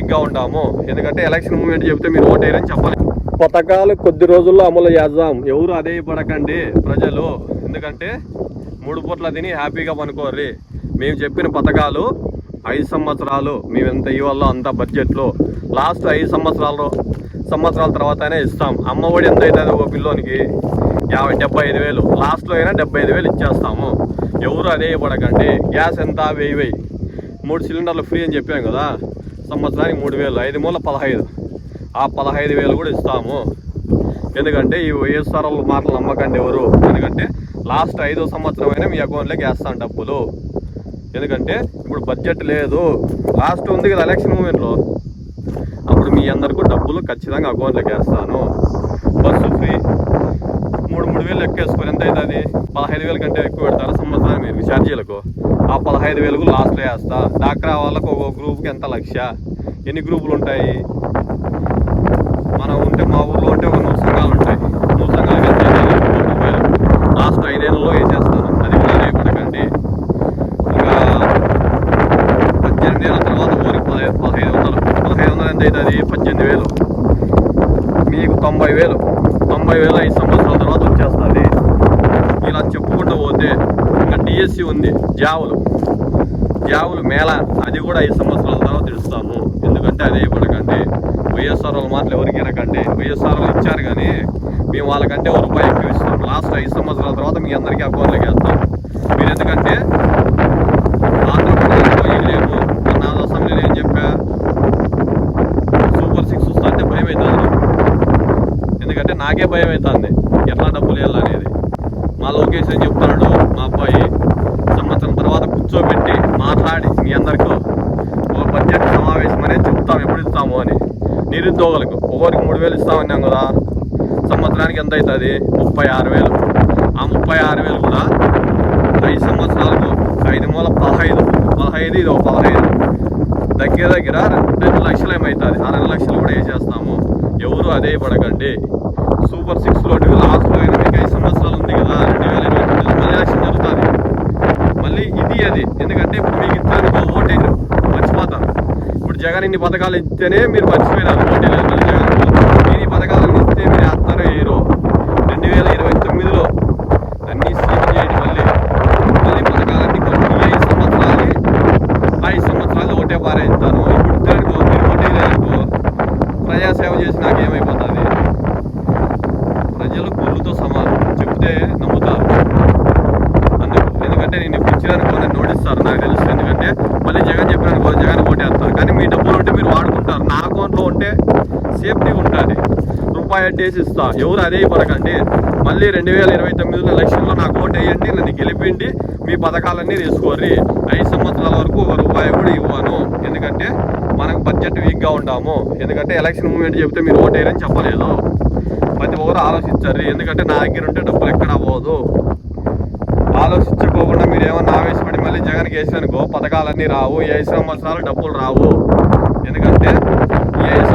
వీక్గా ఉంటాము. ఎందుకంటే ఎలక్షన్ మూమెంట్ చెప్తే మీరు ఓటేయరని చెప్పాలి. పథకాలు కొద్ది రోజుల్లో అమలు చేద్దాం, ఎవరు అదే పడకండి ప్రజలు. ఎందుకంటే 3 పూట్ల తిని హ్యాపీగా పనుకోర్రి. మేము చెప్పిన పథకాలు 5 సంవత్సరాలు మేము ఎంత ఇవ్వాలో అంత బడ్జెట్లో లాస్ట్ 5 సంవత్సరాల తర్వాతనే ఇస్తాం. అమ్మఒడి ఎంత అవుతుంది ఒక పిల్లోనికి 75,000, లాస్ట్లో అయినా 75,000 ఇచ్చేస్తాము. ఎవరు అదే పడకండి. గ్యాస్ ఎంత 1000, 3 సిలిండర్లు ఫ్రీ అని చెప్పాం కదా, సంవత్సరానికి 3,000, 5 మూల 15, ఆ 15,000 కూడా ఇస్తాము. ఎందుకంటే ఈ వైఎస్ఆర్ మాటలు నమ్మకండి ఎవరు. ఎందుకంటే లాస్ట్ 5వ సంవత్సరం అయినా మీ అకౌంట్లోకి వేస్తాను డబ్బులు. ఎందుకంటే ఇప్పుడు బడ్జెట్ లేదు, లాస్ట్ ఉంది కదా ఎలక్షన్ మూమెంట్లో, అప్పుడు మీ అందరికీ డబ్బులు ఖచ్చితంగా అకౌంట్లోకి వేస్తాను. బస్సు ఫ్రీ 3,000 ఎక్కేసుకొని ఎంత అవుతుంది? 15,000 కంటే ఎక్కువ పెడతారు సంవత్సరానికి మీరు ఛార్జీలకు. ఆ 15,000 లాస్ట్లో వేస్తా. డాక్రా వాళ్ళకు ఒక గ్రూప్కి ఎంత 1,00,000. ఎన్ని గ్రూపులు ఉంటాయి? మనం ఉంటే మా ఊర్లో ఉంటే ఒక 100 సంఘాలు ఉంటాయి. 100 సంఘాలకి ఎంత 1,00,000 లాస్ట్ 5 ఏళ్ళలో వేసేస్తాను. అది కూడా రేపడకండి. ఇంకా 18 ఏళ్ళ తర్వాత ఊరికి 1,500 ఎంత అవుతుంది? 18,000. మీకు 90,000 5 సంవత్సరాల తర్వాత వచ్చేస్తుంది. ఇలా చెప్పుకుంటూ పోతే ఇంకా డిఎస్సి ఉంది, జావులు మేళ, అది కూడా 5 సంవత్సరాల తర్వాత ఇస్తాము. ఎందుకంటే అదే పడకండి. వైఎస్ఆర్ వాళ్ళ మాటలు ఎవరికి వినకండి. వైఎస్ఆర్ వాళ్ళు ఇచ్చారు కానీ మేము వాళ్ళకంటే ₹1 ఎక్కువ ఇస్తాం. లాస్ట్ 5 సంవత్సరాల తర్వాత మీ అందరికీ అకౌంట్లోకి వేస్తాం. మీరు ఎందుకంటే ఆంధ్రప్రదేశ్లో వేయలేము. నా అసెంబ్లీలో ఏం చెప్పా, సూపర్ 6 వస్తా అంటే భయం అవుతుంది. ఎందుకంటే నాకే భయం అవుతుంది ఎట్లా డబ్బులు వేయాలనేది. మా లోకేష్ అని చెప్తున్నాడు, మా అబ్బాయి సంవత్సరం తర్వాత కూర్చోబెట్టి మాట్లాడి మీ అందరికీ ఒక బడ్జెట్ సమావేశం అనేది చెప్తాం ఎప్పుడు ఇస్తాము అని. నిరుద్యోగులకు ఒకరికి 3,000 ఇస్తామన్నాం కదా, సంవత్సరానికి ఎంత అవుతుంది? 36,000. ఆ 36,000 కూడా 5 సంవత్సరాలకు 5 మూల 15, ఇది 15, దగ్గర 2 లక్షలు ఏమవుతుంది. ఆ 2 లక్షలు కూడా వేసేస్తాము. ఎవరు అదే పడకండి. సూపర్ 6లో లాస్ట్లో అయినా మీకు 5 సంవత్సరాలు ఉంది కదా, 2029 మళ్ళీ ఎలక్షన్ జరుగుతుంది. మళ్ళీ ఇది అది. ఎందుకంటే ఇప్పుడు మీకు ఇస్తానికి ఓటేరు మర్చిపోతారు. ఇప్పుడు జగన్ ఇన్ని పథకాలు ఇస్తేనే మీరు మర్చిపోయినారు ఓటేరు. మళ్ళీ జగన్ మీరు ఈ పథకాలన్నీ ఇస్తే మీరు వేస్తారో వేయరు. 2029లో అన్నీ స్కీమ్ చేయండి. మళ్ళీ పథకాలన్నీ కొన్ని 5 సంవత్సరాలు ఓటే పారేస్తాను. ఇప్పుడు మీరు ఓటేయలేదనుకో, ప్రజాసేవ చేసి నాకేమైపోతుంది? ప్రజలు గుళ్ళుతో సమానం, చెప్తే నమ్ముతారు. ఎందుకంటే నేను ఇప్పుడు ఇచ్చినానుకో నన్ను నోటిస్తారు, నాకు తెలుసు. ఎందుకంటే మళ్ళీ జగన్ చెప్పినానుకో జగన్ ఓటేస్తారు. కానీ మీ డబ్బులు ఉంటే మీరు వాడుకుంటారు. నా అకౌంట్లో ఉంటే సేఫ్టీగా ఉంటుంది. ₹1 అడ్డేసి ఇస్తా. ఎవరు అదే పడకండి. మళ్ళీ 2029లో ఎలక్షన్లో నాకు ఓటు వేయండి, నన్ను గెలిపిండి, మీ పథకాలన్నీ తీసుకోర్రి. 5 సంవత్సరాల వరకు ₹1 కూడా ఇవ్వను. ఎందుకంటే మనకు బడ్జెట్ వీక్గా ఉంటాము. ఎందుకంటే ఎలక్షన్ మూమెంట్ చెప్తే మీరు ఓటేయరని చెప్పలేదు. ప్రతి ఒక్కరు ఆలోచించారు. ఎందుకంటే నా దగ్గర ఉంటే డబ్బులు ఎక్కడ అవ్వదు. ఆలోచించుకోకుండా మీరు ఏమన్నా ఆవేశపడి మళ్ళీ జగన్కి వేసానుకో పథకాలన్నీ రావు. ఈ 5 సంవత్సరాలు డబ్బులు రావు. ఎందుకంటే ఈ 5